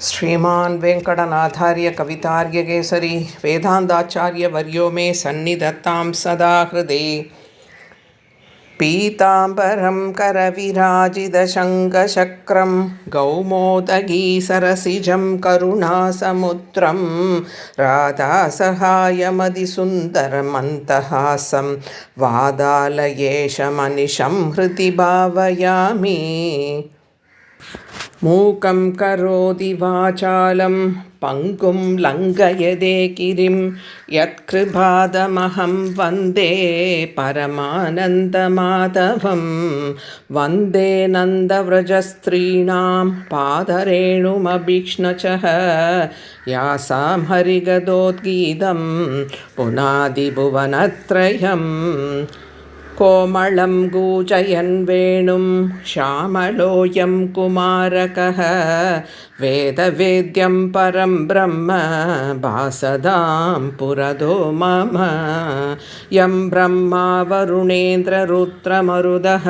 श्रीमान् वेङ्कटनाथार्य कवितार्यकेसरी वेदान्ताचार्यवर्यो मे सन्निधत्तां सदा हृदि। पीताम्बरं करविराजितशङ्खचक्रं कौमोदगीसरसिजं करुणासमुद्रं राधासहायमतिसुन्दरमन्तहासं वादालयेशमनिशं हृदि भावयामि। मूकं करोति वाचालं पङ्गुं लङ्घयते गिरिं यत्कृपादमहं वन्दे परमानन्दमाधवं। वन्दे नन्दव्रजस्त्रीणां पादरेणुमभीक्ष्णचः यासां हरिगदोद्गीतं पुनादिभुवनत्रयम्। कोमलं कूजयन् वेणुं श्यामलोऽयं कुमारकः वेदवेद्यं परं ब्रह्म भासदां पुरदो मम। यं ब्रह्मा वरुणेन्द्ररुद्रमरुदः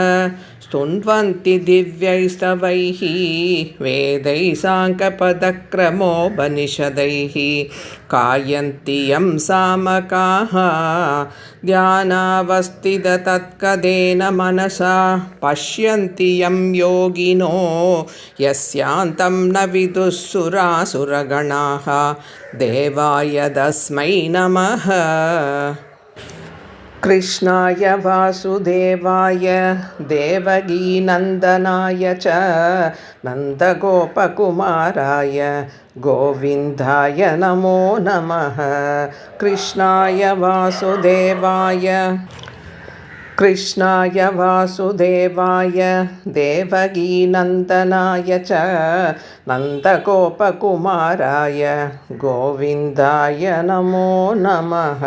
स्तुन्वन्ति दिव्यैस्तवैः वेदैः साङ्ख्यपदक्रमोपनिषदैः गायन्ति यं सामकाः ध्यानावस्थिततत्कदेन मनसा पश्यन्ति यं योगिनो यस्यान्तं न विदुः सुरासुरगणाः देवाय तस्मै नमः। कृष्णाय वासुदेवाय देवकीनन्दनाय च नन्दगोपकुमाराय गोविन्दाय नमो नमः। कृष्णाय वासुदेवाय देवकीनन्दनाय च नन्दगोपकुमाराय गोविन्दाय नमो नमः।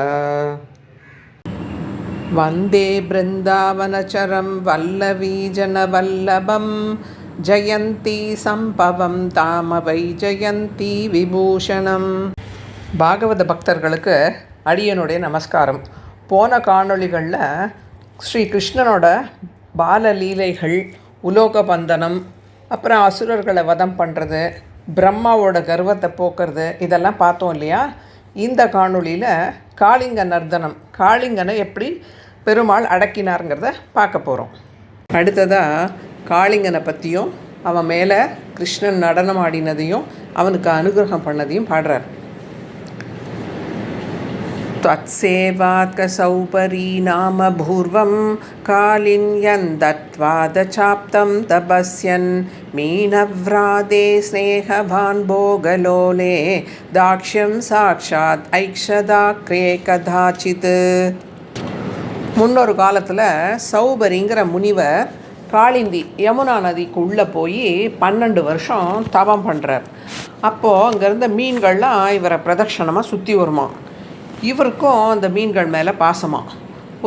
वन्दे बृन्दावनचरं वल्लवीजनवल्लभं ஜெயந்தி சம்பவம் தாம வை ஜெயந்தி விபூஷணம். பாகவத பக்தர்களுக்கு அடியனுடைய நமஸ்காரம். போன காணொளிகளில் ஸ்ரீ கிருஷ்ணனோட பாலலீலைகள், உலோகபந்தனம், அப்புறம் அசுரர்களை வதம் பண்ணுறது, பிரம்மாவோட கர்வத்தை போக்குறது, இதெல்லாம் பார்த்தோம் இல்லையா. இந்த காணொளியில் காளிங்க நர்தனம், காளிங்கனை எப்படி பெருமாள் அடக்கினாருங்கிறத பார்க்க போகிறோம். அடுத்ததாக காளிங்கனை பற்றியும் அவன் மேலே கிருஷ்ணன் நடனம் ஆடினதையும் அவனுக்கு அனுகிரகம் பண்ணதையும் பாடுறார். त्वत्सेवात्कसौपरी नाम भूर्वं कालिन्यन्दत्वादचाप्तं तपस्यन् मीनव्रादे स्नेहवान् भोगलोले दाक्ष्यं साक्षात् ऐक्षदाक्रे कदाचित्. முன்னொரு காலத்தில் சௌபரிங்கிற முனிவர் காளிந்தி யமுனா நதிக்கு உள்ளே போய் 12 வருஷம் தவம் பண்ணுறார். அப்போது அங்கேருந்த மீன்கள்லாம் இவரை பிரதட்சணமாக சுற்றி வருமா. இவருக்கும் அந்த மீன்கள் மேலே பாசமா.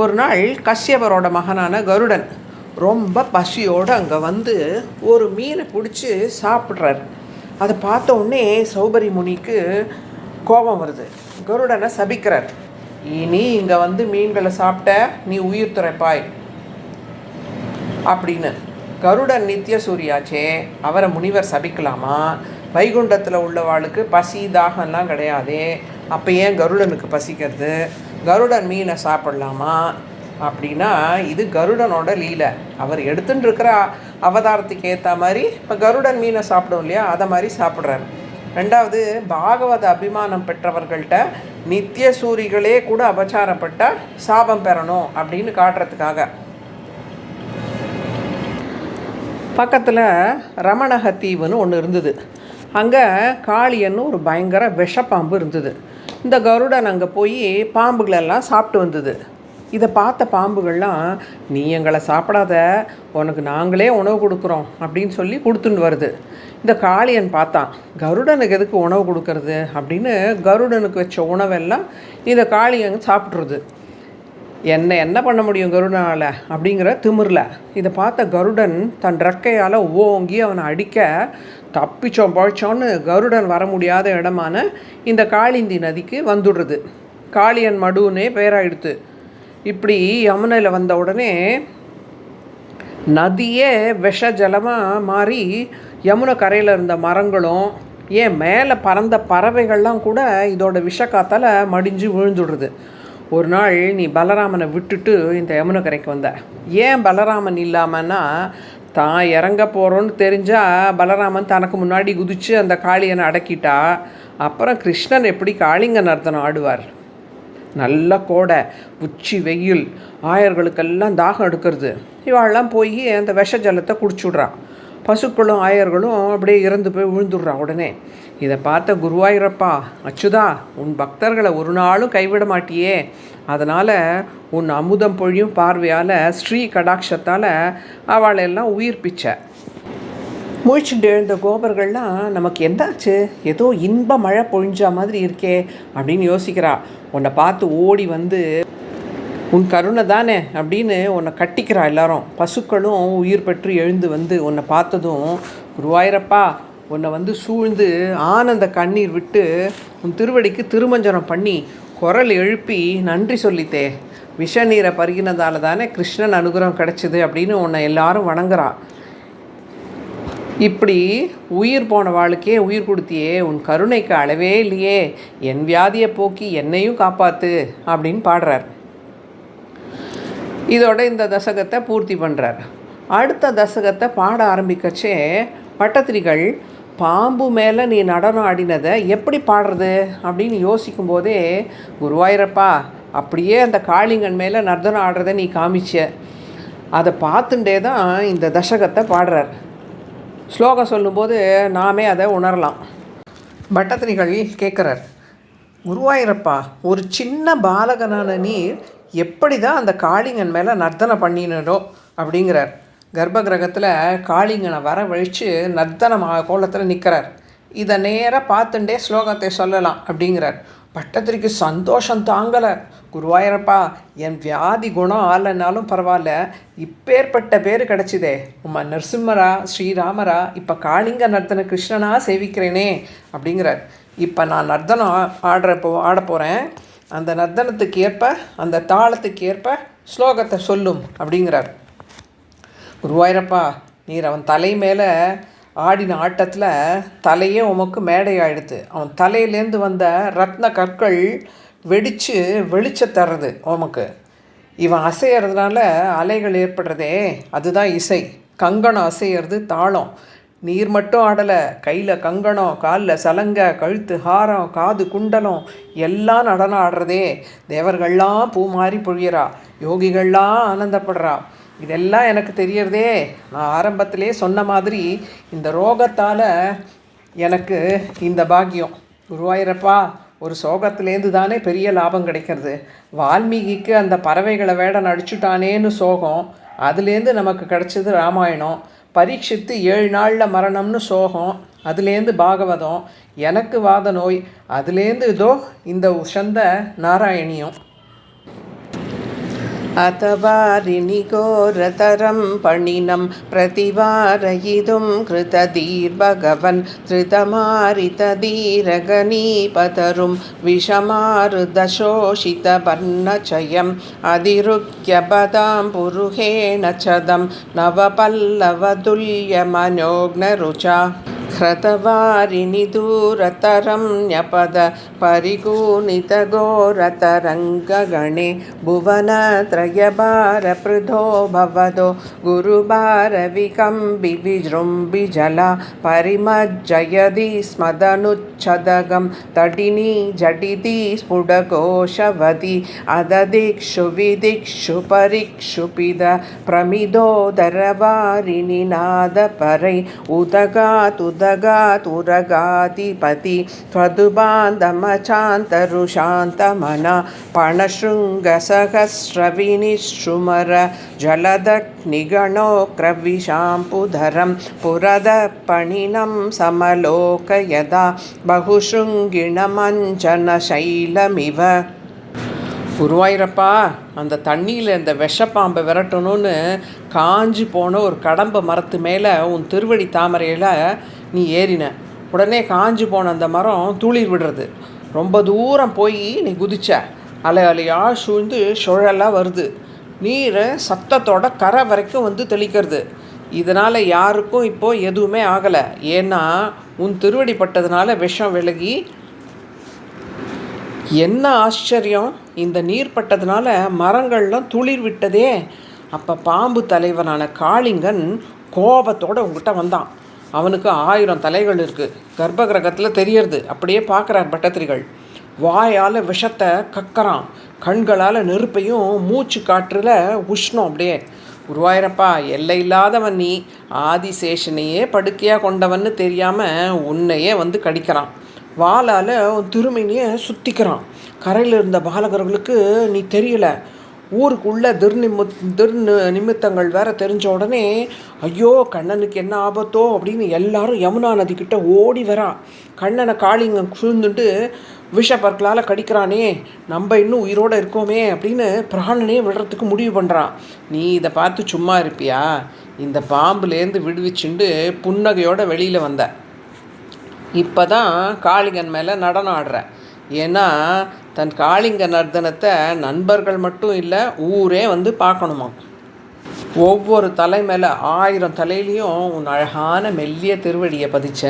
ஒரு நாள் கஷ்யபரோட மகனான கருடன் ரொம்ப பசியோடு அங்கே வந்து ஒரு மீனை பிடிச்சி சாப்பிட்றார். அதை பார்த்த உடனே சௌபரி முனிக்கு கோபம் வருது. கருடனை சபிக்கிறார். இனி இங்கே வந்து மீன்களை சாப்பிட்ட நீ உயிர் துறைப்பாய் அப்படின்னு. கருடன் நித்திய சூரியாச்சே, அவரை முனிவர் சபிக்கலாமா? வைகுண்டத்தில் உள்ளவாளுக்கு பசி தாகம்லாம் கிடையாதே, அப்போ ஏன் கருடனுக்கு பசிக்கிறது? கருடன் மீனை சாப்பிட்லாமா அப்படின்னா இது கருடனோட லீலை. அவர் எடுத்துட்டு இருக்கிற அவதாரத்துக்கு ஏற்ற மாதிரி இப்போ கருடன் மீனை சாப்பிடும் இல்லையா, அதை மாதிரி சாப்பிட்றாரு. ரெண்டாவது, பாகவத அபிமானம் பெற்றவர்கள்ட்ட நித்திய சூரிகளே கூட அபச்சாரப்பட்டால் சாபம் பெறணும் அப்படின்னு காட்டுறதுக்காக. பக்கத்தில் ரமணக தீவுன்னு ஒன்று இருந்தது. அங்கே காளியன்னு ஒரு பயங்கர விஷப்பாம்பு இருந்தது. இந்த கருடன் அங்கே போய் பாம்புகளெல்லாம் சாப்பிட்டு வந்தது. இதை பார்த்த பாம்புகள்லாம், நீ எங்களை சாப்பிடாத, உனக்கு நாங்களே உணவு கொடுக்குறோம் அப்படின்னு சொல்லி கொடுத்துட்டு வருது. இந்த காளியன் பார்த்தான், கருடனுக்கு எதுக்கு உணவு கொடுக்கறது அப்படின்னு கருடனுக்கு வச்ச உணவெல்லாம் இந்த காளியன் சாப்பிட்றது. என்ன பண்ண முடியும் கருடனால் அப்படிங்கிற திமிரில் இதை பார்த்த கருடன் தன் ரெக்கையால் ஓங்கி அவனை அடிக்க தப்பிச்சோம் பழிச்சோன்னு கருடன் வர முடியாத இடமான இந்த காளிந்தி நதிக்கு வந்துடுறது. காளியன் மடுன்னே பேராயிடுத்து. இப்படி யமுனையில் வந்த உடனே நதியே விஷ ஜலமாக மாறி யமுனை கரையில் இருந்த மரங்களும் ஏன் மேலே பறந்த பறவைகள்லாம் கூட இதோட விஷக்காத்தால் மடிஞ்சு விழுந்துடுறது. ஒரு நாள் நீ பலராமனை விட்டுட்டு இந்த யமுனக்கரைக்கு வந்த. ஏன் பலராமன் இல்லாமன்னா, தான் இறங்க போகிறோன்னு தெரிஞ்சால் பலராமன் தனக்கு முன்னாடி குதித்து அந்த காளியனை அடக்கிட்டா அப்புறம் கிருஷ்ணன் எப்படி காளிங்க நர்த்தனம் ஆடுவார்? நல்ல கோடை, உச்சி வெயில், ஆயர்களுக்கெல்லாம் தாகம் எடுக்கிறது. இவாளெல்லாம் போய் அந்த விஷ ஜலத்தை குடிச்சுட்றான். பசுக்களும் ஆயர்களும் அப்படியே இறந்து போய் விழுந்துடுறான். உடனே இதை பார்த்த குருவாயூரப்பா, அச்சுதா, உன் பக்தர்களை ஒரு நாளும் கைவிட மாட்டியே, அதனால் உன் அமுதம் பொழியும் பார்வையால் ஸ்ரீ கடாட்சத்தால் அவளையெல்லாம் உயிர்ப்பிச்ச. முழிச்சுட்டு எழுந்த கோபர்கள்லாம் நமக்கு என்னாச்சு, ஏதோ இன்ப மழை பொழிஞ்ச மாதிரி இருக்கே அப்படின்னு யோசிக்கிறா. உன்னை பார்த்து ஓடி வந்து உன் கருணை தானே அப்படின்னு உன்னை கட்டிக்கிறா எல்லாரும். பசுக்களும் உயிர் பெற்று எழுந்து வந்து உன்னை பார்த்ததும், குருவாயூரப்பா, உன்னை வந்து சூழ்ந்து ஆனந்த கண்ணீர் விட்டு உன் திருவடிக்கு திருமஞ்சனம் பண்ணி குரல் எழுப்பி நன்றி சொல்லித்தே. விஷ நீரை பருகினதால தானே கிருஷ்ணன் அனுகிரகம் கிடச்சிது அப்படின்னு உன்னை எல்லாரும் வணங்குறா. இப்படி உயிர் போன வாழ்க்கே உயிர் கொடுத்தியே, உன் கருணைக்கு அளவே இல்லையே, என் வியாதியை போக்கி என்னையும் காப்பாற்று அப்படின்னு பாடுறார். இதோட இந்த தசகத்தை பூர்த்தி பண்ணுறார். அடுத்த தசகத்தை பாட ஆரம்பிக்கச்சே பட்டத்திரிகள் பாம்பு மேலே நீ நடனம் ஆடினதை எப்படி பாடுறது அப்படின்னு யோசிக்கும் போதே, குருவாயூரப்பா, அப்படியே அந்த காளிங்கன் மேலே நர்த்தனம் ஆடுறதை நீ காமிச்ச, அதை பார்த்துட்டே தான் இந்த தசகத்தை பாடுறார். ஸ்லோகம் சொல்லும்போது நாமே அதை உணரலாம். பட்டத்திரிகள் கேட்குறார், குருவாயூரப்பா, ஒரு சின்ன பாலகனான நீர் எப்படி தான் அந்த காளிங்கன் மேலே நர்த்தனை பண்ணினோ அப்படிங்கிறார். கர்ப்ப கிரகத்தில் காளிங்கனை வரவழித்து நர்த்தனமாக கோலத்தில் நிற்கிறார். இதை நேராக பார்த்துட்டே ஸ்லோகத்தை சொல்லலாம் அப்படிங்கிறார். பட்டத்திரிக்கு சந்தோஷம் தாங்கலை. குருவாயூரப்பா, என் வியாதி குணம் ஆகலைன்னாலும் பரவாயில்ல, இப்பேற்பட்ட பேர் கிடச்சிதே, உம்மா நரசிம்மரா ஸ்ரீராமரா இப்போ காளிங்க நர்த்தன கிருஷ்ணனா சேவிக்கிறேனே அப்படிங்கிறார். இப்போ நான் நர்த்தனம் ஆட போகிறேன், அந்த நர்த்தனத்துக்கு ஏற்ப அந்த தாளத்துக்கு ஏற்ப ஸ்லோகத்தை சொல்லும் அப்படிங்கிறார். குருவாயூரப்பா, நீர் அவன் தலை மேலே ஆடின ஆட்டத்தில் தலையே உமக்கு மேடை ஆயிடுது. அவன் தலையிலேருந்து வந்த ரத்ன கற்கள் வெடித்து வெளிச்சம் தர்றது உமக்கு. இவன் அசையறதுனால அலைகள் ஏற்படுறதே, அதுதான் இசை. கங்கணம் அசையிறது தாளம். நீர் மட்டும் ஆடலை, கையில் கங்கணம், காலில் சலங்கை, கழுத்து ஹாரம், காது குண்டலம் எல்லாம் நடனம் ஆடுறதே. தேவர்கள்லாம் பூ மாறி பொழியறா, யோகிகள்லாம் ஆனந்தப்படுறா. இதெல்லாம் எனக்கு தெரியறதே. நான் ஆரம்பத்திலே சொன்ன மாதிரி இந்த ரோகத்தால் எனக்கு இந்த பாக்கியம். குருவாயூரப்பா, ஒரு சோகத்துலேருந்து தானே பெரிய லாபம் கிடைக்கிறது. வால்மீகிக்கு அந்த பறவைகளை வேட நடிச்சுட்டானேன்னு சோகம், அதுலேருந்து நமக்கு கிடச்சது ராமாயணம். பரீட்சித்து 7 நாளில் மரணம்னு சோகம், அதுலேருந்து பாகவதம். எனக்கு வாத நோய், அதுலேருந்து இதோ இந்த உஷந்த நாராயணியம். अतवारिणिघोरतरं पणिनं प्रतिवारयितुं कृतधीर्भगवन् धृतमारितधीरगणीपतरुं विषमारुदशोषितवर्णचयम् अधिरुह्यपदां पुरुहेण चदं नवपल्लवतुल्यमनोज्ञरुचा ह्रतवारिणि दूरतरं न्यपद परिगूनितघोरतरङ्गगणे भुवनत्रयभारपृथो भवदो गुरुभारविकम्बिविजृम्बिजला परिमज्जयति स्मदनुच्छदगं तडिनी झटिति स्फुटकोशवति अददिक्षु विदिक्षु परिक्षुपिद प्रमिदोदरवारिणि नादपरै उदगातुरगातिपति त्वदुबान्धमचान्तरुशान्तमना पणशृङ्गसहस्रविनिश्रुमर जलदग्निगणोक्रविशाम्पुधरं पुरदपणिनं समलोकयदा बहुशृङ्गिणमञ्जनशैलमिव. குருவாயூரப்பா, அந்த தண்ணியில் இந்த விஷப்பாம்பை விரட்டணும்னு காஞ்சி போன ஒரு கடம்பை மரத்து மேலே உன் திருவடி தாமரையில் நீ ஏறின. உடனே காஞ்சி போன அந்த மரம் துளிர் விடுறது. ரொம்ப தூரம் போய் நீ குதிச்ச. அலை அலையாக சூழ்ந்து சுழலாக வருது. நீர் சத்தத்தோட கரை வரைக்கும் வந்து தெளிக்கிறது. இதனால் யாருக்கும் இப்போது எதுவுமே ஆகலை. ஏன்னா உன் திருவடி பட்டதுனால விஷம் விலகி. என்ன ஆச்சரியம், இந்த நீர் பட்டதுனால மரங்கள்லாம் துளிர் விட்டதே. அப்போ பாம்பு தலைவனான காளிங்கன் கோபத்தோடு உங்ககிட்ட வந்தான். அவனுக்கு 1000 தலைகள் இருக்குது, கர்ப்ப கிரகத்தில் தெரியறது. அப்படியே பார்க்குறார் பட்டத்திரிகள். வாயால் விஷத்தை கக்கறான், கண்களால் நெருப்பையும், மூச்சு காற்றுல உஷ்ணம். அப்படியே குருவாயிரப்பா, எல்லை இல்லாதவன் நீ, ஆதிசேஷனையே படுக்கையாக கொண்டவன்னு தெரியாமல் உன்னையே வந்து கடிக்கிறான். வாளால் திருமணியை சுற்றிக்கிறான். கரையில் இருந்த பாலகர்களுக்கு நீ தெரியல. ஊருக்குள்ளே நிமித்தங்கள் வேற தெரிஞ்ச உடனே ஐயோ கண்ணனுக்கு என்ன ஆபத்தோ அப்படின்னு எல்லாரும் யமுனா நதிக்கிட்ட ஓடி வரா. கண்ணனை காளிங்கன் சூழ்ந்துட்டு விஷப்பற்களால் கடிக்கிறானே, நம்ம இன்னும் உயிரோடு இருக்கோமே அப்படின்னு பிராணனே விடுறதுக்கு முடிவு பண்ணுறான். நீ இதை பார்த்து சும்மா இருப்பியா? இந்த பாம்புலேருந்து விடுவிச்சுண்டு புன்னகையோட வெளியில் வந்த. இப்போ தான் காளிங்கன் மேலே நடனம் ஆடுற. ஏன்னா தன் காளிங்க நர்த்தனத்தை நண்பர்கள் மட்டும் இல்லை, ஊரே வந்து பார்க்கணுமா. ஒவ்வொரு தலை மேலே 1000 தலையிலையும் உன் அழகான மெல்லிய திருவடியை பதிச்ச.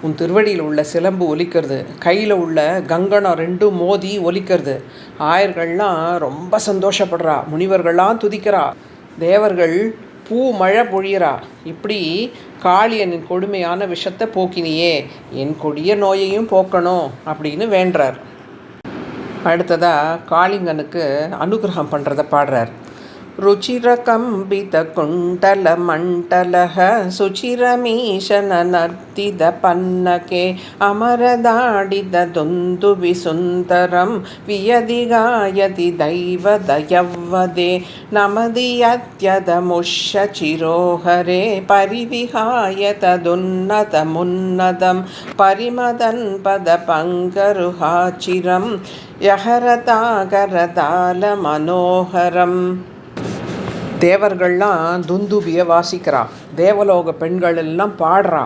உன் திருவடியில் உள்ள சிலம்பு ஒலிக்கிறது, கையில் உள்ள கங்கணம் 2 மோதி ஒலிக்கிறது. ஆயர்கள்லாம் ரொம்ப சந்தோஷப்படுறா, முனிவர்கள்லாம் துதிக்கிறா, தேவர்கள் பூ மழை பொழியறா. இப்படி காளியனின் கொடுமையான விஷத்தை போக்கினியே, என் கொடிய நோயையும் போக்கணும் அப்படின்னு வேண்டுறார். அடுத்ததாக காளிங்கனுக்கு அனுகிரகம் பண்ணுறதை பாடுறார். ருச்சிரகம்பித குண்டல மண்டலஹ சுச்சிரமீஷன நர்த்தித பன்னகே அமரதாடித துந்துபி சுந்தரம் வியதிகாயதி தைவதயவ்வதே நமதியத்யத முஷ்ய சிரோஹரே பரிவிஹாய ததுன்னத முன்னதம் பரிமதன் பத பங்கருஹாச்சிரம் யஹரதாகரதால மனோகரம். தேவர்கள்லாம் துந்துபியை வாசிக்கிறா, தேவலோக பெண்கள் எல்லாம் பாடுறா.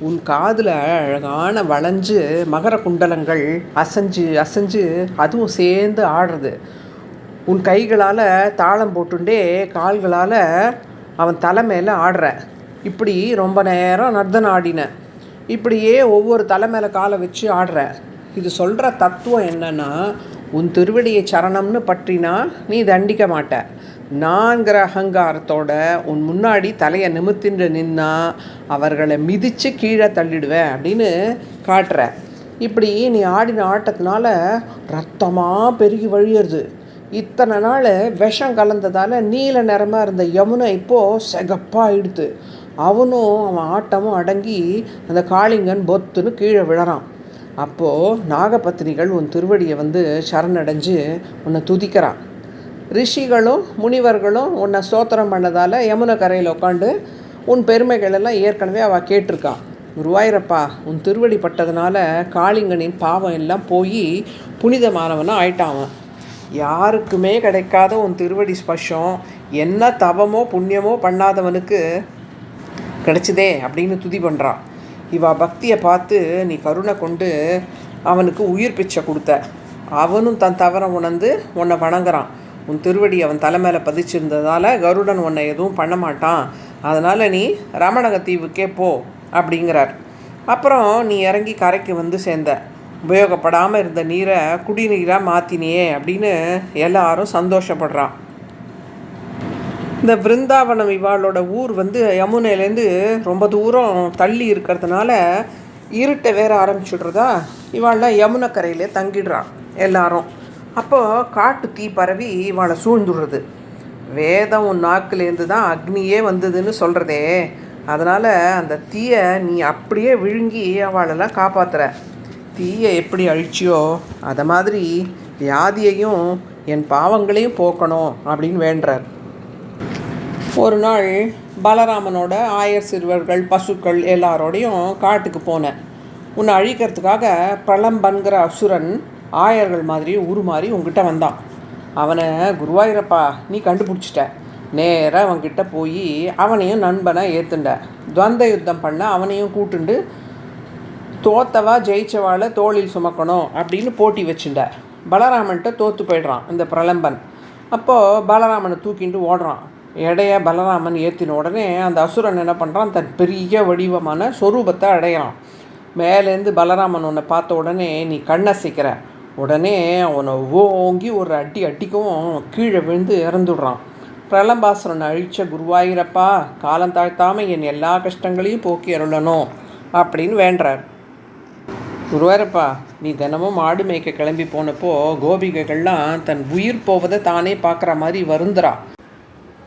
உன் காதில் அழகான வளைஞ்சு மகர குண்டலங்கள் அசைஞ்சு அசைஞ்சு அதுவும் சேர்ந்து ஆடுறது. உன் கைகளால் தாளம் போட்டுண்டே கால்களால் அவன் தலை மேலே ஆடுற. இப்படி ரொம்ப நேரம் நர்த்தனம் ஆடின. இப்படியே ஒவ்வொரு தலை மேலே காலை வச்சு ஆடுற. இது சொல்கிற தத்துவம் என்னன்னா, உன் திருவடியை சரணம்னு பற்றினா நீ தண்டிக்க மாட்ட. நான்கிற அகங்காரத்தோட உன் முன்னாடி தலையை நிமிர்த்தின்று நின்னா அவர்களை மிதித்து கீழே தள்ளிடுவேன் அப்படின்னு காட்டுற. இப்படி நீ ஆடின ஆட்டத்தினால ரத்தமாக பெருகி வழியிறது. இத்தனை நாள் விஷம் கலந்ததால் நீல நிறமாக இருந்த யமுனை இப்போது செகப்பாகிடுது. அவன் ஆட்டமும் அடங்கி அந்த காளிங்கன் பொத்துன்னு கீழே விழறான். அப்போது நாகபத்தினிகள் உன் திருவடியை வந்து சரணடைஞ்சு உன்னை துதிக்கிறான். ரிஷிகளும் முனிவர்களும் உன்னை ஸ்தோத்திரம் பண்ணதால் யமுனை கரையில் உட்காந்து உன் பெருமைகளெல்லாம் ஏற்கனவே அவள் கேட்டிருக்கான். குருவாயிரப்பா, உன் திருவடி பட்டதுனால காளிங்கனின் பாவம் எல்லாம் போய் புனிதமானவனாக ஆயிட்டான். யாருக்குமே கிடைக்காத உன் திருவடி ஸ்பர்ஷம் என்ன தவமோ புண்ணியமோ பண்ணாதவனுக்கு கிடைச்சதே அப்படின்னு துதி பண்ணுறான். இவா பக்தியை பார்த்து நீ கருணை கொண்டு அவனுக்கு உயிர் பிச்சை கொடுத்த. அவனும் தன் தவறை உணர்ந்து உன்னை வணங்குறான். உன் திருவடி அவன் தலைமையில பதிச்சிருந்ததால் கருடன் உன்னை எதுவும் பண்ண மாட்டான். அதனால் நீ ரமணக தீவுக்கே போ அப்படிங்கிறார். அப்புறம் நீ இறங்கி கரைக்கு வந்து சேர்ந்த. உபயோகப்படாமல் இருந்த நீரை குடிநீராக மாற்றினியே அப்படின்னு எல்லாரும் சந்தோஷப்படுறான். இந்த பிருந்தாவனம் இவாளோட ஊர் வந்து யமுனையிலேருந்து ரொம்ப தூரம் தள்ளி இருக்கிறதுனால இருட்டை வேற ஆரம்பிச்சுடுறதா. இவாள்லாம் யமுனை கரையிலே தங்கிடுறான் எல்லாரும். அப்போது காட்டு தீ பரவி இவாளை சூழ்ந்துடுறது. வேதம் உன் நாக்குலேருந்து தான் அக்னியே வந்ததுன்னு சொல்கிறதே. அதனால் அந்த தீயை நீ அப்படியே விழுங்கி அவளெல்லாம் காப்பாற்றுற. தீயை எப்படி அழிச்சியோ அதை மாதிரி வியாதியையும் என் பாவங்களையும் போக்கணும் அப்படின்னு வேண்டுறார். ஒரு நாள் பலராமனோட ஆயர் சிறுவர்கள் பசுக்கள் எல்லாரோடையும் காட்டுக்கு போனேன். உன்னை அழிக்கிறதுக்காக பிரலம்பன்கிற அசுரன் ஆயர்கள் மாதிரி உருமாறி உங்ககிட்ட வந்தான். அவனை குருவாயிரப்பா நீ கண்டுபிடிச்சிட்ட. நேராக அவன்கிட்ட போய் அவனையும் நண்பனை ஏற்றுண்ட. துவந்த யுத்தம் பண்ண அவனையும் கூட்டுண்டு தோத்தவா ஜெயிச்சவாளை தோளில் சுமக்கணும் அப்படின்னு போட்டி வச்சுண்ட. பலராமன்கிட்ட தோற்று போய்ட்றான் இந்த பிரலம்பன். அப்போது பலராமனை தூக்கிண்டு ஓடுறான். எடைய பலராமன் ஏற்றின உடனே அந்த அசுரன் என்ன பண்ணுறான், தன் பெரிய வடிவமான சொரூபத்தை அடையிறான். மேலேருந்து பலராமன் உன்னை பார்த்த உடனே நீ கண்ணசைக்கிற உடனே அவனை ஓங்கி ஒரு அடி அடிக்கவும் கீழே விழுந்து இறந்துடுறான். பிரலம்பாசுரனை அழிச்ச குருவாயிரப்பா, காலம் தாழ்த்தாமல் என் எல்லா கஷ்டங்களையும் போக்கி அருளணும் அப்படின்னு வேண்டுறார். குருவாயிரப்பா, நீ தினமும் மாடு மேய்க்க கிளம்பி போனப்போ கோபிகைகள்லாம் தன் உயிர் போவதை தானே பார்க்குற மாதிரி வருந்துறா.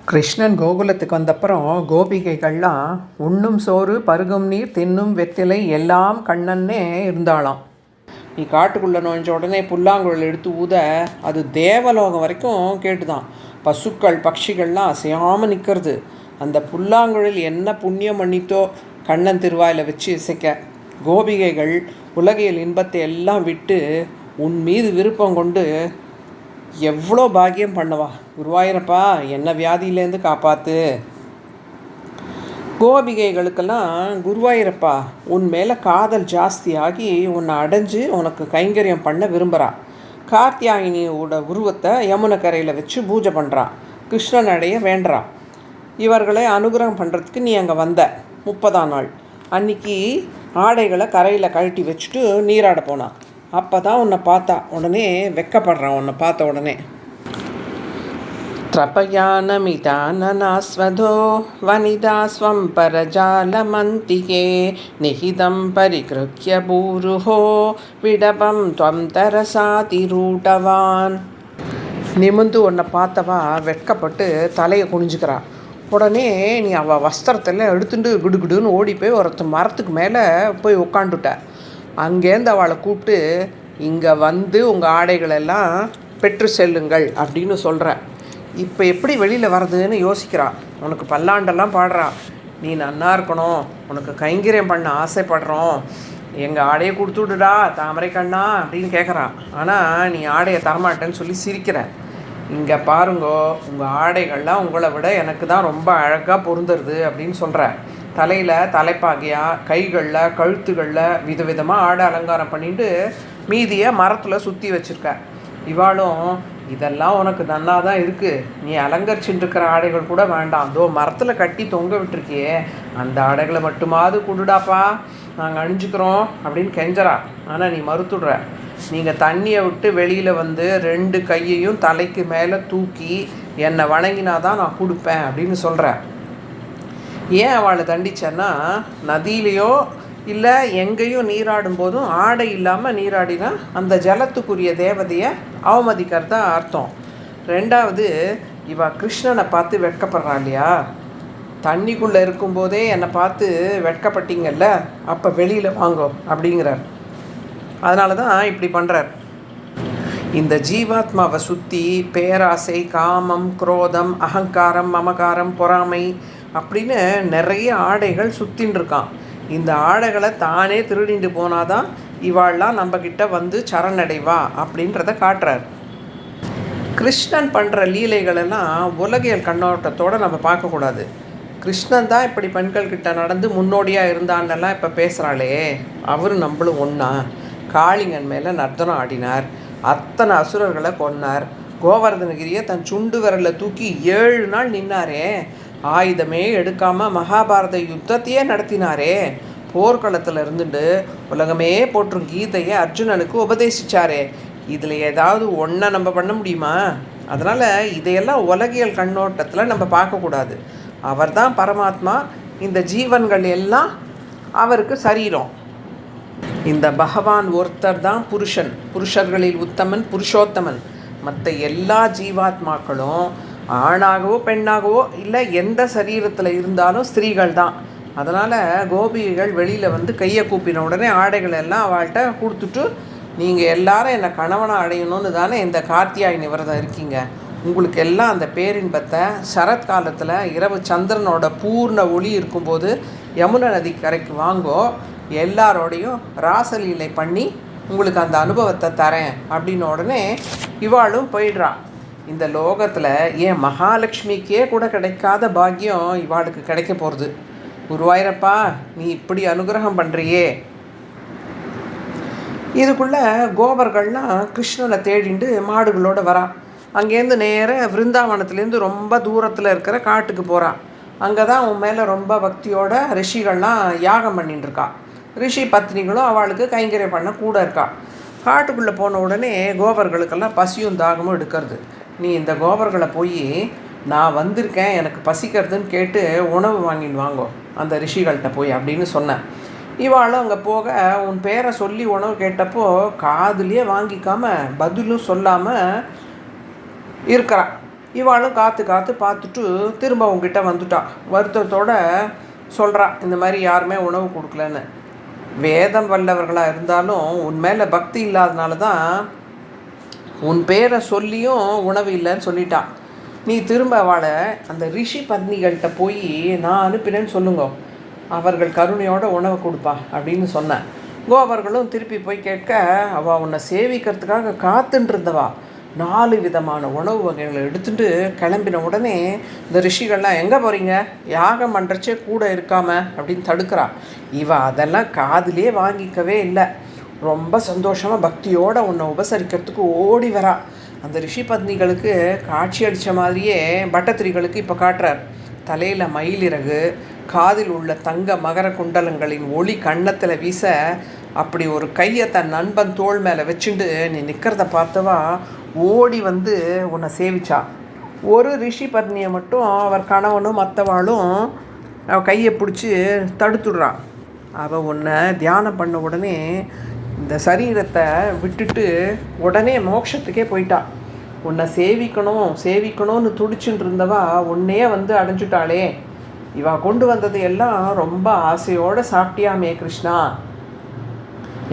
கிருஷ்ணன் கோகுலத்துக்கு வந்தப்புறம் கோபிகைகள்லாம் உண்ணும் சோறு பருகும் நீர் தின்னும் வெத்திலை எல்லாம் கண்ணன்னே இருந்தாளாம். நீ காட்டுக்குள்ளே நுழைஞ்ச உடனே புல்லாங்குழல் எடுத்து ஊத அது தேவலோகம் வரைக்கும் கேட்டுதான். பசுக்கள் பட்சிகள்லாம் அசையாமல் நிற்கிறது. அந்த புல்லாங்குழல் என்ன புண்ணியம் பண்ணித்தோ கண்ணன் திருவாயில் வச்சு இசைக்க. கோபிகைகள் உலகியல் இன்பத்தை எல்லாம் விட்டு உன் மீது விருப்பம் கொண்டு எவ்வளோ பாக்கியம் பண்ணவா. குருவாயிரப்பா, என்ன வியாதியிலேருந்து காப்பாற்று. கோபிகைகளுக்கெல்லாம் குருவாயிரப்பா உன் மேலே காதல் ஜாஸ்தியாகி உன்னை அடைஞ்சு உனக்கு கைங்கரியம் பண்ண விரும்புகிறா. கார்த்தியாயினியோட உருவத்தை யமுனை கரையில் வச்சு பூஜை பண்ணுறான். கிருஷ்ணன் அடைய வேண்டுறான். இவர்களை அனுகிரகம் பண்ணுறதுக்கு நீ அங்கே வந்த 30ஆம் நாள் அன்றைக்கி ஆடைகளை கரையில் கழட்டி வச்சுட்டு நீராட போனான். அப்போ தான் உன்னை பார்த்தா. உடனே வெக்கப்படுறான் உன்னை பார்த்த உடனே. त्रपयानमिताननास्वधो वनिता स्वं परजालमन्तिके निहितं परिगृह्य पूरुहो विडपं त्वं तरसातिरूटवान्. நிமிந்து உன்னை பார்த்தவா வெட்கப்பட்டு தலையை குனிஞ்சுக்கிறா. உடனே நீ அவள் வஸ்திரத்தில் எடுத்துட்டு குடுகுடுன்னு ஓடி போய் மரத்துக்கு மேலே போய் உட்காந்துட்ட. அங்கேருந்து அவளை கூப்பிட்டு இங்கே வந்து உங்கள் ஆடைகளெல்லாம் பெற்று செல்லுங்கள் அப்படின்னு சொல்கிற. இப்போ எப்படி வெளியில் வர்றதுன்னு யோசிக்கிறா. உனக்கு பல்லாண்டெல்லாம் பாடுறா. நீ நன்னா இருக்கணும், உனக்கு கைங்கரியம் பண்ண ஆசைப்படுறோம், எங்கள் ஆடையை கொடுத்துடுடா தாமரை கண்ணா அப்படின்னு கேட்குறான். ஆனால் நீ ஆடையை தரமாட்டேன்னு சொல்லி சிரிக்கிற. இங்கே பாருங்கோ, உங்கள் ஆடைகள்லாம் உங்களை விட எனக்கு தான் ரொம்ப அழகாக பொருந்துருது அப்படின்னு சொல்கிற. தலையில் தலைப்பாகையாக, கைகளில் கழுத்துகளில் விதவிதமாக ஆடை அலங்காரம் பண்ணிட்டு மீதியை மரத்தில் சுற்றி வச்சுருக்க. இவாளும் இதெல்லாம் உனக்கு நன்னா தான் இருக்குது, நீ அலங்கரிச்சுட்டுருக்கிற ஆடைகள் கூட வேண்டாம், அதோ மரத்தில் கட்டி தொங்க விட்டுருக்கியே அந்த ஆடைகளை மட்டுமாவது கொடுடாப்பா, நாங்கள் அணிஞ்சுக்கிறோம் அப்படின்னு கெஞ்சறா. ஆனால் நீ மறுத்துடுற. நீங்கள் தண்ணியை விட்டு வெளியில் வந்து 2 கையையும் தலைக்கு மேலே தூக்கி என்னை வணங்கினா தான் நான் கொடுப்பேன் அப்படின்னு சொல்கிற. ஏன் அவளை தண்டிச்சேன்னா, நதியிலையோ இல்லை எங்கேயும் நீராடும் போதும் ஆடை இல்லாமல் நீராடினா அந்த ஜலத்துக்குரிய தேவதையை அவமதிக்கிறதா அர்த்தம். 2வது, இவ கிருஷ்ணனை பார்த்து வெட்கப்படுறா இல்லையா. தண்ணிக்குள்ளே இருக்கும்போதே என்னை பார்த்து வெட்கப்பட்டீங்கல்ல, அப்போ வெளியில் வாங்கோ அப்படிங்கிறார். அதனால தான் இப்படி பண்ணுறார். இந்த ஜீவாத்மாவை சுற்றி பேராசை, காமம், குரோதம், அகங்காரம், மமகாரம், பொறாமை அப்படின்னு நிறைய ஆடைகள் சுற்றின்னு இருக்கான். இந்த ஆடைகளை தானே திருடிட்டு போனாதான் இவாள்லாம் நம்மக்கிட்ட வந்து சரணடைவா அப்படின்றத காட்டுறார். கிருஷ்ணன் பண்ணுற லீலைகளெல்லாம் உலகியல் கண்ணோட்டத்தோடு நம்ம பார்க்கக்கூடாது. கிருஷ்ணன் தான் இப்படி பெண்கள்கிட்ட நடந்து முன்னோடியாக இருந்தான்னெல்லாம் இப்போ பேசுகிறாளே, அவர் நம்மளும் ஒன்றா. காளிங்கன் மேலே நர்த்தனம் ஆடினார், அத்தனை அசுரர்களை கொன்னார், கோவர்தனகிரியை தன் சுண்டு விரலில் தூக்கி 7 நாள் நின்னாரே, ஆயுதமே எடுக்காமல் மகாபாரத யுத்தத்தையே நடத்தினாரே, போர்க்களத்தில் இருந்துட்டு உலகமே போற்றும் கீதையை அர்ஜுனனுக்கு உபதேசித்தாரே, இதில் ஏதாவது ஒன்றை நம்ம பண்ண முடியுமா? அதனால் இதையெல்லாம் உலகியல் கண்ணோட்டத்தில் நம்ம பார்க்கக்கூடாது. அவர் தான் பரமாத்மா, இந்த ஜீவன்கள் எல்லாம் அவருக்கு சரீரம். இந்த பகவான் ஒருத்தர் தான் புருஷன், புருஷர்களில் உத்தமன் புருஷோத்தமன். மற்ற எல்லா ஜீவாத்மாக்களும் ஆணாகவோ பெண்ணாகவோ இல்லை எந்த சரீரத்தில் இருந்தாலும் ஸ்திரீகள் தான். அதனால் கோபிகைகள் வெளியில் வந்து கையை கூப்பின உடனே ஆடைகள் எல்லாம் அவள்கிட்ட கொடுத்துட்டு, நீங்கள் எல்லாரும் என்னை கணவனை அடையணும்னு தானே இந்த கார்த்தியாயினி விரதம் இருக்கீங்க, உங்களுக்கு எல்லாம் அந்த பேரின்பத்தை சரத்காலத்தில் இரவு சந்திரனோட பூர்ண ஒளி இருக்கும்போது யமுனை நதி கரைக்கு வாங்கோ, எல்லாரோடையும் ராசலீலை பண்ணி உங்களுக்கு அந்த அனுபவத்தை தரேன் அப்படின்னு உடனே இவாளும் போயிடுறா. இந்த லோகத்தில் ஏன் மகாலட்சுமிக்கே கூட கிடைக்காத பாக்கியம் இவாளுக்கு கிடைக்க போகிறது. குருவாயிரப்பா, நீ இப்படி அனுகிரகம் பண்ணுறியே. இதுக்குள்ளே கோபர்கள்லாம் கிருஷ்ணனை தேடிண்டு மாடுகளோடு வரா. அங்கேருந்து நேராக விருந்தாவனத்துலேருந்து ரொம்ப தூரத்தில் இருக்கிற காட்டுக்கு போகிறான். அங்கே தான் உன் மேலே ரொம்ப பக்தியோட ரிஷிகள்லாம் யாகம் பண்ணிட்டு இருக்கா. ரிஷி பத்னிகளும் அவளுக்கு கைங்கரியம் பண்ண கூட இருக்கா. காட்டுக்குள்ளே போன உடனே கோபர்களுக்கெல்லாம் பசியும் தாகமும் எடுக்கிறது. நீ இந்த கோபர்களை போய் நான் வந்திருக்கேன் எனக்கு பசிக்கிறதுன்னு கேட்டு உணவு வாங்கின்னு வாங்கோ அந்த ரிஷிகள்கிட்ட போய் அப்படின்னு சொன்னேன். இவாளும் அங்கே போக உன் பேரை சொல்லி உணவு கேட்டப்போ காதுலேயே வாங்கிக்காமல் பதிலும் சொல்லாமல் இருக்கிறான். இவாளும் காற்று காற்று பார்த்துட்டு திரும்ப உங்ககிட்ட வந்துட்டான். வருத்தத்தோடு சொல்கிறா, இந்த மாதிரி யாருமே உணவு கொடுக்கலன்னு. வேதம் வல்லவர்களாக இருந்தாலும் உன் மேலே பக்தி இல்லாதனால தான் உன் பேரை சொல்லியும் உணவு இல்லைன்னு சொல்லிட்டான். நீ திரும்ப அவளை அந்த ரிஷி பத்னிகள்கிட்ட போய் நான் அனுப்பினேன்னு சொல்லுங்க, அவர்கள் கருணையோட உணவை கொடுப்பா அப்படின்னு சொன்னேன். கோவர்களும் திருப்பி போய் கேட்க அவள் உன்னை சேவிக்கிறதுக்காக காத்துன்றிருந்தவா 4 விதமான உணவு வகைகளை எடுத்துட்டு கிளம்பின உடனே இந்த ரிஷிகள்லாம் எங்கே போகிறீங்க, யாகம் பண்ணுறச்சே கூட இருக்காம அப்படின்னு தடுக்கிறா. அதெல்லாம் காதிலே வாங்கிக்கவே இல்லை. ரொம்ப சந்தோஷமாக பக்தியோடு உன்னை உபசரிக்கிறதுக்கு ஓடி வரா. அந்த ரிஷி பத்னிகளுக்கு காட்சி அடித்த மாதிரியே பட்டத்திரிகளுக்கு இப்போ காட்டுறார். தலையில் மயிலிறகு, காதில் உள்ள தங்க மகர குண்டலங்களின் ஒளி கன்னத்தில் வீச அப்படி ஒரு கையை தன் நண்பன் தோள் மேலே வச்சுட்டு நீ நிற்கிறத பார்த்தவா ஓடி வந்து உன்னை சேவிச்சா. ஒரு ரிஷி பத்னியை மட்டும் அவர் கணவனும் மற்றவாளும் அவள் கையை பிடிச்சி தடுத்துடுறான். அவள் உன்னை தியானம் பண்ண உடனே இந்த சரீரத்தை விட்டுட்டு உடனே மோட்சத்துக்கே போயிட்டாள். உன்னை சேவிக்கணும்னு துடிச்சுட்டு இருந்தவா உன்னையே வந்து அடைஞ்சிட்டாளே. கொண்டு வந்தது எல்லாம் ரொம்ப ஆசையோடு சாப்பிட்டியாமே கிருஷ்ணா.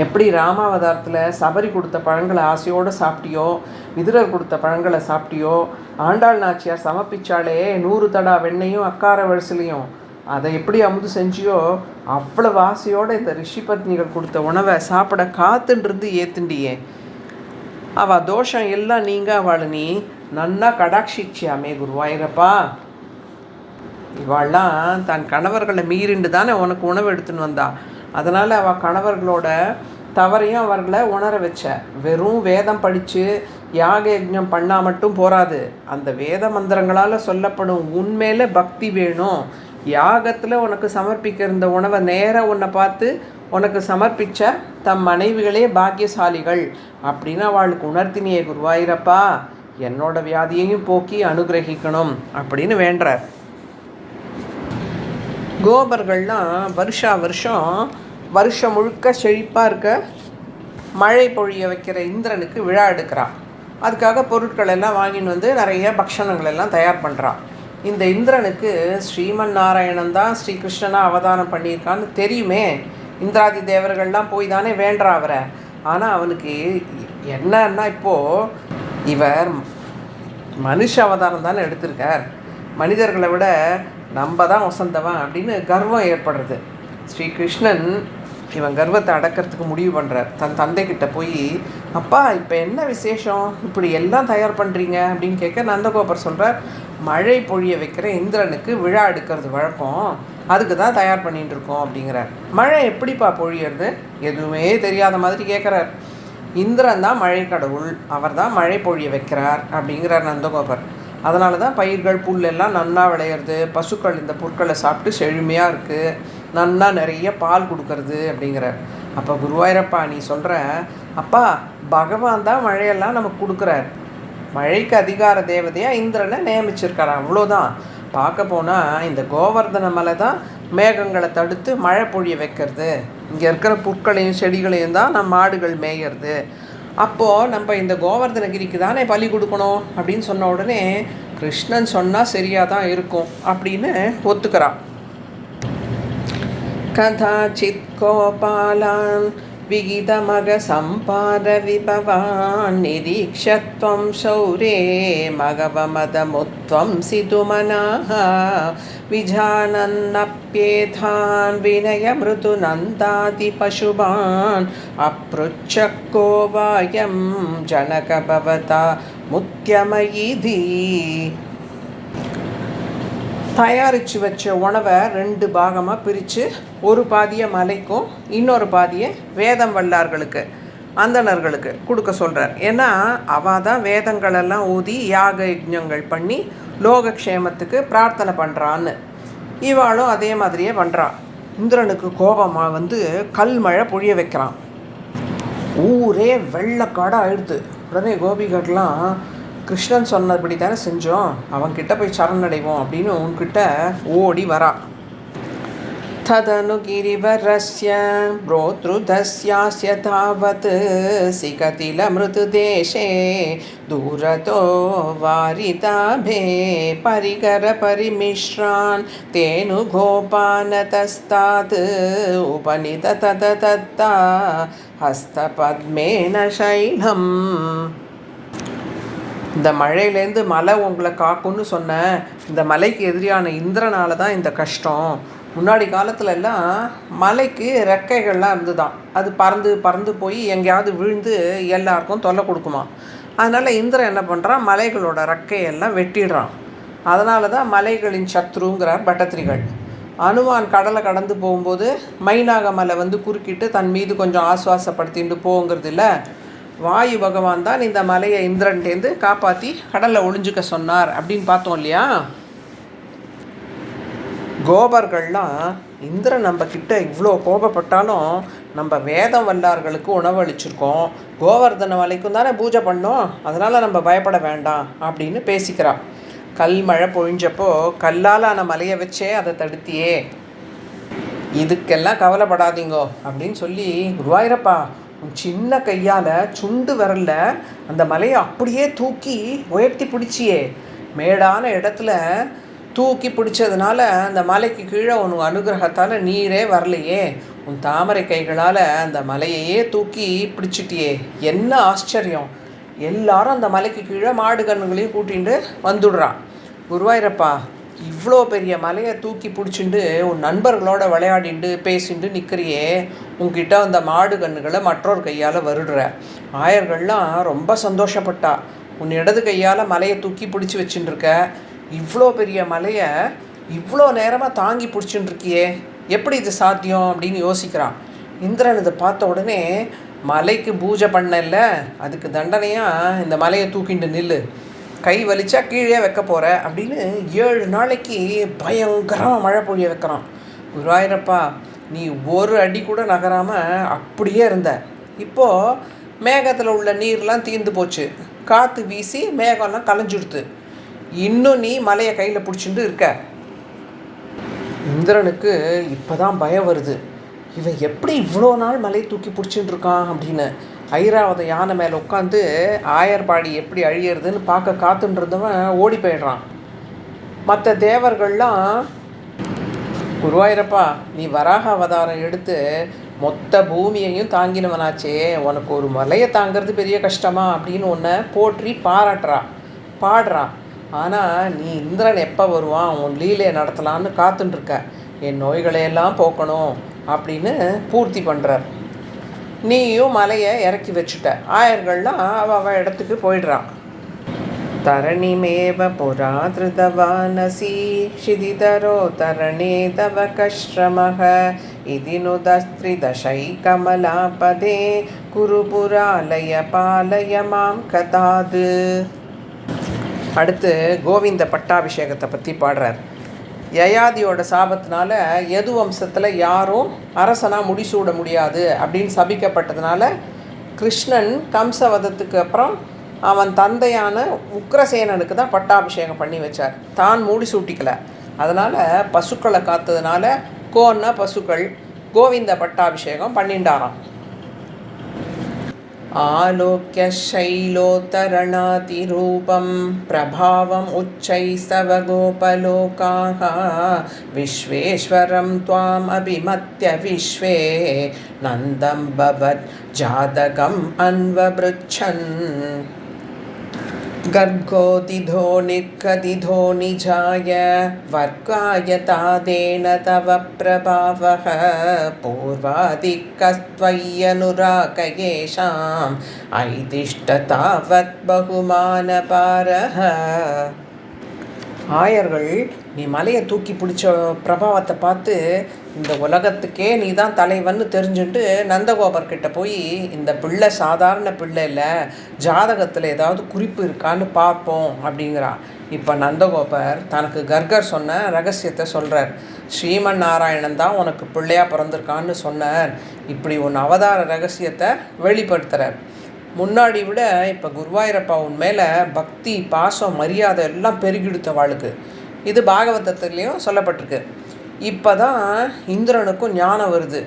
எப்படி ராமாவதாரத்தில் சபரி கொடுத்த பழங்களை ஆசையோடு சாப்பிட்டியோ, விதுரர் கொடுத்த பழங்களை சாப்பிட்டியோ, ஆண்டாள் நாச்சியார் சமர்ப்பிச்சாலே 100 தடா வெண்ணையும் அக்கார வரிசலையும் அதை எப்படி அமுது செஞ்சியோ அவ்வளவு ஆசையோடு இந்த ரிஷி பத்னிகள் கொடுத்த உணவை சாப்பிட காத்துன்றது ஏத்துண்டியே. அவள் தோஷம் எல்லாம் நீங்கள் அவளை நீ நன்னா கடாட்சிச்சியாமே குருவாயிரப்பா. இவாள்லாம் தன் கணவர்களை மீறிண்டு தானே உனக்கு உணவு எடுத்துன்னு வந்தா. அதனால் அவள் கணவர்களோட தவறையும் அவர்களை உணர வச்ச. வெறும் வேதம் படித்து யாக யஜ்ஞம் பண்ணால் மட்டும் போராது. அந்த வேத மந்திரங்களால் சொல்லப்படும் உண்மையில பக்தி வேணும். யாகத்தில் உனக்கு சமர்ப்பிக்க இருந்த உணவை நேராக உன்னை பார்த்து உனக்கு சமர்ப்பித்த தம் மனைவிகளே பாக்கியசாலிகள் அப்படின்னு அவளுக்கு உணர்த்தினியே குருவாயிரப்பா. என்னோட வியாதியையும் போக்கி அனுகிரகிக்கணும் அப்படின்னு வேண்டுறார். கோபர்கள்லாம் வருஷம் முழுக்க செழிப்பாக இருக்க மழை பொழிய வைக்கிற இந்திரனுக்கு விழா எடுக்கிறான். அதுக்காக பொருட்கள் எல்லாம் வாங்கின்னு வந்து நிறைய பக்ஷணங்கள் எல்லாம் தயார் பண்ணுறான். இந்த இந்திரனுக்கு ஸ்ரீமன் நாராயணன் தான் ஸ்ரீகிருஷ்ணனாக அவதாரம் பண்ணியிருக்கான்னு தெரியுமே. இந்திராதி தேவர்கள்லாம் போய் தானே வேண்டா அவரை. ஆனால் அவனுக்கு என்னன்னா இப்போது இவர் மனுஷ அவதாரம் தானே எடுத்திருக்கார், மனிதர்களை விட நம்ம தான் வசந்தவன் அப்படின்னு கர்வம் ஏற்படுறது. ஸ்ரீகிருஷ்ணன் இவன் கர்வத்தை அடக்கிறதுக்கு முடிவு பண்ணுறார். தன் தந்தைக்கிட்ட போய் அப்பா இப்போ என்ன விசேஷம், இப்படி எல்லாம் தயார் பண்ணுறீங்க அப்படின்னு கேட்க நந்தகோபர் சொல்கிறார், மழை பொழிய வைக்கிற இந்திரனுக்கு விழா எடுக்கிறது வழக்கம், அதுக்கு தான் தயார் பண்ணிகிட்டு இருக்கோம் அப்படிங்கிறார். மழை எப்படிப்பா பொழியறது எதுவுமே தெரியாத மாதிரி கேட்குறார். இந்திரன் தான் மழை கடவுள், அவர் தான் மழை பொழிய வைக்கிறார் அப்படிங்கிறார் நந்தகோபர். அதனால தான் பயிர்கள் புல் எல்லாம் நன்னா விளையிறது, பசுக்கள் இந்த புற்களை சாப்பிட்டு செழுமையாக இருக்குது, நன்னா நிறைய பால் கொடுக்கறது அப்படிங்கிறார். அப்போ குருவாயிரப்பா நீ சொல்கிற அப்பா பகவான் தான் மழையெல்லாம் நமக்கு கொடுக்குறார், மழைக்கு அதிகார தேவதையாக இந்திரனை நியமிச்சிருக்கார், அவ்வளோதான். பார்க்க போனால் இந்த கோவர்தன மலை தான் மேகங்களை தடுத்து மழை பொழிய வைக்கிறது, இங்கே இருக்கிற புற்களையும் செடிகளையும் தான் நம்ம மாடுகள் மேயறது. அப்போது நம்ம இந்த கோவர்தனகிரிக்கு தானே பலி கொடுக்கணும் அப்படின்னு சொன்ன உடனே கிருஷ்ணன் சொன்னால் சரியாக தான் இருக்கும் அப்படின்னு ஒத்துக்கிறான். கதாச்சித் கோபாலான் விகிதமக சம்பாத விபவான் நிரீக்ஷத்வம் சௌரே மகவமதமுத்வம் சிதுமனாஹ விஜானன்னப்யேதான் வினயமிருது நந்தாதி பசுபான் அப்ருச்சக்கோவாயம் ஜனகபவதா முத்தியமயிதி. தயாரித்து வச்ச உணவை 2 பாகமாக பிரித்து ஒரு பாதியை மலைக்கும் இன்னொரு பாதியை வேதம் வல்லார்களுக்கு அந்தணர்களுக்கு கொடுக்க சொல்கிறார். ஏன்னா அவள் தான் வேதங்களெல்லாம் ஊதி யாக யஜ்ஞங்கள் பண்ணி லோகக்ஷேமத்துக்கு பிரார்த்தனை பண்ணுறான்னு. இவாளும் அதே மாதிரியே பண்ணுறான். இந்திரனுக்கு கோபமாக வந்து கல் மழை பொழிய வைக்கிறான். ஊரே வெள்ளக்காடாக ஆயிடுது. உடனே கோபிகட்லாம் கிருஷ்ணன் சொன்னபடி தானே செஞ்சோம், அவன்கிட்ட போய் சரணடைவோம் அப்படின்னு உன்கிட்ட ஓடி வரா. ததனு கிரிவரஸ்ய ப்ரோத்ருதஸ்யாஸ்ய தாவத் சிகதில மிருது தேசே தூரதோ வாரிதாபே பரிகர பரிமிஷ்ரான் தேனு கோபானதஸ்தாத் உபனித தத தத்தா ஹஸ்த பத்மேன சைலம். இந்த மழையிலேருந்து மலை உங்களை காக்கும்னு சொன்னேன். இந்த மலைக்கு எதிரியான இந்திரனால தான் இந்த கஷ்டம். முன்னாடி காலத்துலலாம் மலைக்கு ரெக்கைகள்லாம் இருந்துதான். அது பறந்து பறந்து போய் எங்கேயாவது விழுந்து எல்லாருக்கும் தொல்லை கொடுக்குமா. அதனால் இந்திரன் என்ன பண்ணுறான், மலைகளோட ரெக்கையெல்லாம் வெட்டிடுறான். அதனால தான் மலைகளின் சத்ருங்கிறார் பட்டத்திரிகள். அனுமான் கடலை கடந்து போகும்போது மைனாக மலை வந்து குறுக்கிட்டு தன் மீது கொஞ்சம் ஆசுவாசப்படுத்திட்டு போங்கிறது இல்லை. வாயு பகவான் தான் இந்த மலையை இந்திரன்டேந்து காப்பாற்றி கடலில் ஒளிஞ்சுக்க சொன்னார் அப்படின்னு பார்த்தோம் இல்லையா. கோபர்கள்லாம் இந்திரன் நம்ம கிட்ட இவ்வளோ கோபப்பட்டாலும் நம்ம வேதம் வல்லார்களுக்கு உணவு அளிச்சிருக்கோம், கோவர்தன மலைக்கும் தானே பூஜை பண்ணோம், அதனால் நம்ம பயப்பட வேண்டாம் அப்படின்னு பேசிக்கிறான். கல் மழை பொழிஞ்சப்போ கல்லாலான மலையை வச்சே அதை தடுத்தியே, இதுக்கெல்லாம் கவலைப்படாதீங்கோ அப்படின்னு சொல்லி, குருவாயிரப்பா உன் சின்ன கையால் சுண்டு விரல்ல அந்த மலையை அப்படியே தூக்கி உயர்த்தி பிடிச்சியே, மேடான இடத்துல தூக்கி பிடிச்சதுனால அந்த மலைக்கு கீழே உன் அனுகிரகத்தால் நீரே வரலையே, உன் தாமரை கைகளால் அந்த மலையையே தூக்கி பிடிச்சிட்டியே, என்ன ஆச்சரியம். எல்லாரும் அந்த மலைக்கு கீழே மாடு கண்ணுகளையும் கூட்டிகிட்டு வந்துடுறான். குருவாயிரப்பா இவ்வளோ பெரிய மலையை தூக்கி பிடிச்சிண்டு உன் நண்பர்களோட விளையாடிண்டு பேசிண்டு நிற்கிறியே, உங்ககிட்ட அந்த மாடு கண்ணுகளை மற்றொரு கையால் வருடுற. ஆயர்கள்லாம் ரொம்ப சந்தோஷப்பட்டா. உன் இடது கையால் மலையை தூக்கி பிடிச்சி வச்சுட்டுருக்க, இவ்வளோ பெரிய மலையை இவ்வளோ நேரமாக தாங்கி பிடிச்சிட்டுருக்கியே, எப்படி இது சாத்தியம் அப்படின்னு யோசிக்கிறான். இந்திரன் இதை பார்த்த உடனே, மலைக்கு பூஜை பண்ணல, அதுக்கு தண்டனையாக இந்த மலையை தூக்கிண்டு நில்லு, கை வலிச்சா கீழே வைக்க போகிற அப்படின்னு 7 நாளைக்கு பயங்கரமாக மழை பொழிய வைக்கிறான். குருவாயிரப்பா நீ ஒரு அடி கூட நகராமல் அப்படியே இருந்த. இப்போது மேகத்தில் உள்ள நீர்லாம் தீர்ந்து போச்சு, காற்று வீசி மேகம்லாம் கலைஞ்சுடுத்து, இன்னும் நீ மலையை கையில் பிடிச்சிட்டு இருக்க. இந்திரனுக்கு இப்போ தான் பயம் வருது, இவன் எப்படி இவ்வளோ நாள் மலையை தூக்கி பிடிச்சிட்டு இருக்கான் அப்படின்னு. ஐராவத யானை மேலே உட்காந்து ஆயர்பாடி எப்படி அழியிறதுன்னு பார்க்க காத்துன்றதவன் ஓடி போயிடுறான். மற்ற தேவர்கள்லாம், குருவாயிரப்பா நீ வராக அவதாரம் எடுத்து மொத்த பூமியையும் தாங்கினவனாச்சே, உனக்கு ஒரு மலையை தாங்கிறது பெரிய கஷ்டமா அப்படின்னு உன்னை போற்றி பாடுறா. ஆனால் நீ இந்திரன் எப்போ வருவான், உன் லீலையை நடத்தலான்னு காத்துட்டுருக்க, என் நோய்களையெல்லாம் போக்கணும் அப்படின்னு பூர்த்தி பண்ணுறார். நீயும் மலையை இறக்கி வச்சுட்ட. ஆயர்கள்லாம் அவள் இடத்துக்கு போயிடுறான். தரணிமேவ புரா திருதவானசி ஷிதிதரோ தரணே தவ கஷ்ரமஹ இதினுதஸ்திரிதசை கமலாபதே குருபுராலய பாலய மாம் கதாது. அடுத்து கோவிந்த பட்டாபிஷேகத்தை பற்றி பாடுறார். யயாதியோட சாபத்தினால யது வம்சத்தில் யாரும் அரசனாக முடிசூட முடியாது அப்படின்னு சபிக்கப்பட்டதுனால கிருஷ்ணன் கம்சவதத்துக்கு அப்புறம் அவன் தந்தையான உக்ரசேனனுக்கு தான் பட்டாபிஷேகம் பண்ணி வச்சார். தான் முடிசூட்டிக்கலை. அதனால் பசுக்களை காத்ததுனால கோன்னா பசுக்கள் கோவிந்த பட்டாபிஷேகம் பண்ணிண்டாராம். ஆலோக்ய சைலோத்தரணாதிரூபம் பிரபாவம் உச்சைஸ்தவ கோபலோகாः விஸ்வேஸ்வரம் த்வாம் அபிமத்ய விஸ்வே நந்தம் பவத் ஜாதகம் அன்வபிருச்சன். गर्गोदिधो निर्गदिधो निजाय वर्गाय तादेन तव प्रभावः पूर्वादिकस्त्वय्यनुरागयेषाम् ऐतिष्ठ तावत् बहुमानपारः. ஆயர்கள் நீ மலையை தூக்கி பிடிச்ச பிரபாவத்தை பார்த்து இந்த உலகத்துக்கே நீ தான் தலைவன்னு தெரிஞ்சுட்டு நந்தகோபர்கிட்ட போய் இந்த பிள்ளை சாதாரண பிள்ளை இல்லை, ஜாதகத்தில் ஏதாவது குறிப்பு இருக்கான்னு பார்ப்போம் அப்படிங்கிறா. இப்போ நந்தகோபர் தனக்கு கர்கர் சொன்ன ரகசியத்தை சொல்கிறார். ஸ்ரீமன் நாராயணன் தான் உனக்கு பிள்ளையாக பிறந்திருக்கான்னு சொன்னார். இப்படி உன் அவதார ரகசியத்தை வெளிப்படுத்துகிறார். முன்னாடி விட இப்போ குருவாயூரப்பா உன் மேலே பக்தி, பாசம், மரியாதை எல்லாம் பெருகிடுத்த வாழ்க்கு. இது பாகவதத்துலேயும் சொல்லப்பட்டிருக்கு. இப்போ தான் இந்திரனுக்கும் ஞானம் வருது.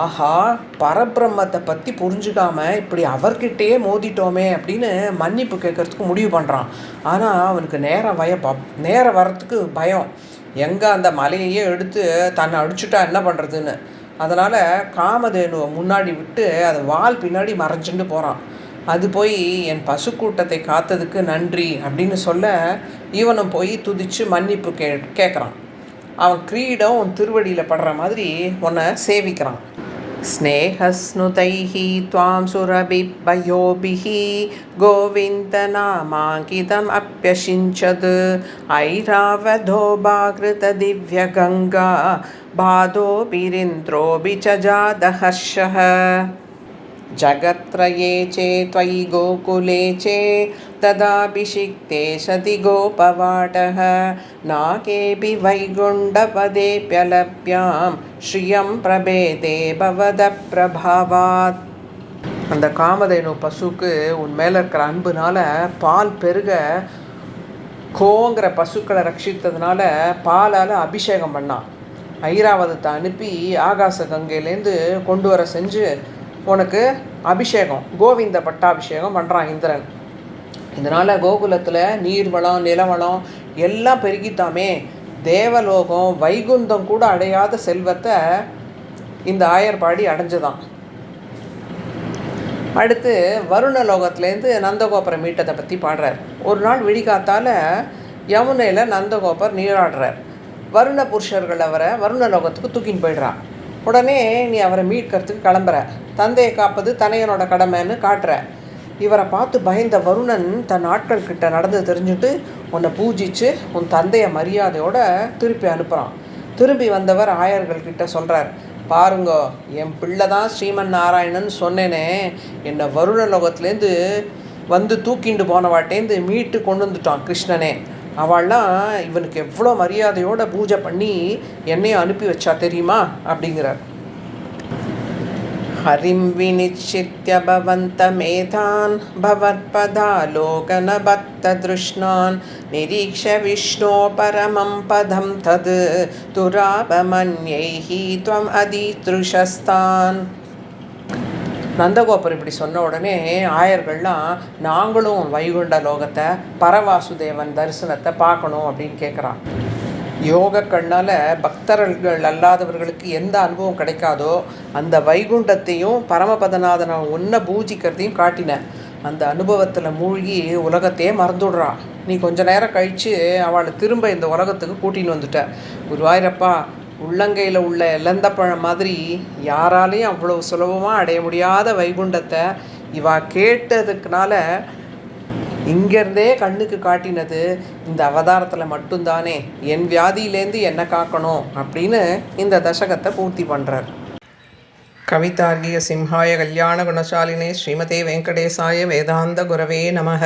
ஆஹா, பரபிரம்மத்தை பற்றி புரிஞ்சுக்காமல் இப்படி அவர்கிட்டயே மோதிட்டோமே அப்படின்னு மன்னிப்பு கேட்குறதுக்கு முடிவு பண்ணுறான். ஆனால் அவனுக்கு நேரம் வரத்துக்கு பயம். எங்கே அந்த மலையையே எடுத்து தன்னை அடிச்சுட்டா என்ன பண்ணுறதுன்னு. அதனால் காமதேனுவை முன்னாடி விட்டு அது வால் பின்னாடி மறைஞ்சுட்டு போகிறான். அது போய் என் பசுக்கூட்டத்தை காத்ததுக்கு நன்றி அப்படின்னு சொல்ல இவனும் போய் துதித்து மன்னிப்பு கேட்குறான். அவன் கிரீடம் உன் திருவடியில் படுற மாதிரி உன்னை சேவிக்கிறான். ஸ்நேகஸ்னுதைஹி த்வாம் சுரபிபயோபிஹி கோவிந்த நாமாங்கிதம் அப்யசிஞ்சது ஐராவதோ பாக்ருத திவ்ய கங்கா பாதோபிரிந்திரோபி சஜாதஹர்ஷஹ ஜகத்ரயே चे त्वयि गोकुले चे तदाभिषिक्ते सति गोपवाटः नाकेऽपि वैकुण्ठपदेऽप्यलभ्यां श्रियं प्रभेदे भवदप्रभावात्. அந்த காமதேனு பசுக்கு உன் மேலே இருக்கிற அன்புனால பால் பெருக கோங்கிற பசுக்களை ரட்சித்ததுனால பாலால் அபிஷேகம் பண்ணான். ஐராவதத்தை அனுப்பி ஆகாச கங்கையிலேருந்து கொண்டு வர செஞ்சு உனக்கு அபிஷேகம், கோவிந்த பட்டாபிஷேகம் பண்ணுறான் இந்திரன். இதனால் கோகுலத்தில் நீர்வளம், நிலவளம் எல்லாம் பெருகித்தாமே. தேவலோகம், வைகுந்தம் கூட அடையாத செல்வத்தை இந்த ஆயர்பாடி அடைஞ்சுதான். அடுத்து வருணலோகத்துலேருந்து நந்தகோபரை மீட்டதை பற்றி பாடுறார். ஒரு நாள் விடிகாத்தால் யமுனையில் நந்தகோபர் நீராடுறார். வருண புருஷர்கள் அவரை வருணலோகத்துக்கு தூக்கின்னு போயிடுறா. உடனே நீ அவரை மீட்கிறதுக்கு கிளம்புற. தந்தையை காப்பது தனையனோட கடமைன்னு காட்டுற. இவரை பார்த்து பயந்த வருணன் தன் ஆட்கள் கிட்ட நடந்து தெரிஞ்சுட்டு உன்னை பூஜித்து உன் தந்தையை மரியாதையோடு திருப்பி அனுப்புகிறான். திரும்பி வந்தவர் ஆயர்கள்கிட்ட சொல்கிறார், பாருங்கோ, என் பிள்ளை தான் ஸ்ரீமன் நாராயணன் சொன்னேனே, என்னை வருணலோகத்துலேருந்து வந்து தூக்கிண்டு போனவாட்டேந்து மீட்டு கொண்டு வந்துட்டான் கிருஷ்ணனே. அவள்லாம் இவனுக்கு எவ்வளோ மரியாதையோட பூஜை பண்ணி என்னையும் அனுப்பி வச்சா தெரியுமா அப்படிங்கிறார். ஹரிம் விநிச்சித்ய பவந்த மேதான் பவத்பதாலோகன பக்த திருஷ்ணான் நிரீக்ஷ விஷ்ணோ பரமம் பதம் தது துராபமன்யைஹி த்வம் அதித்ருஷஸ்தான். நந்தகோபர் இப்படி சொன்ன உடனே ஆயர்கள்லாம் நாங்களும் வைகுண்ட லோகத்தை, பரவாசுதேவன் தரிசனத்தை பார்க்கணும் அப்படின்னு கேட்குறான். யோக கண்ணால் பக்தர்கள் அல்லாதவர்களுக்கு எந்த அனுபவம் கிடைக்காதோ அந்த வைகுண்டத்தையும் பரமபதநாதனை ஒன்றை பூஜிக்கிறதையும் காட்டினேன். அந்த அனுபவத்தில் மூழ்கி உலகத்தையே மறந்துடுறான். நீ கொஞ்ச நேரம் கழித்து அவளை திரும்ப இந்த உலகத்துக்கு கூட்டின்னு வந்துட்ட. குருவாயூரப்பா, உள்ளங்கையில் உள்ள இலந்தப்பழம் மாதிரி யாராலையும் அவ்வளோ சுலபமாக அடைய முடியாத வைகுண்டத்தை இவா கேட்டதுக்குனால இங்கேருந்தே கண்ணுக்கு காட்டினது இந்த அவதாரத்தில் மட்டும்தானே. என் வியாதியிலேருந்து என்ன காக்கணும் அப்படின்னு இந்த தசகத்தை பூர்த்தி பண்ணுறார். கவிதார்கிய சிம்ஹாய கல்யாண குணசாலினே ஸ்ரீமதே வெங்கடேசாய வேதாந்த குரவே நமக.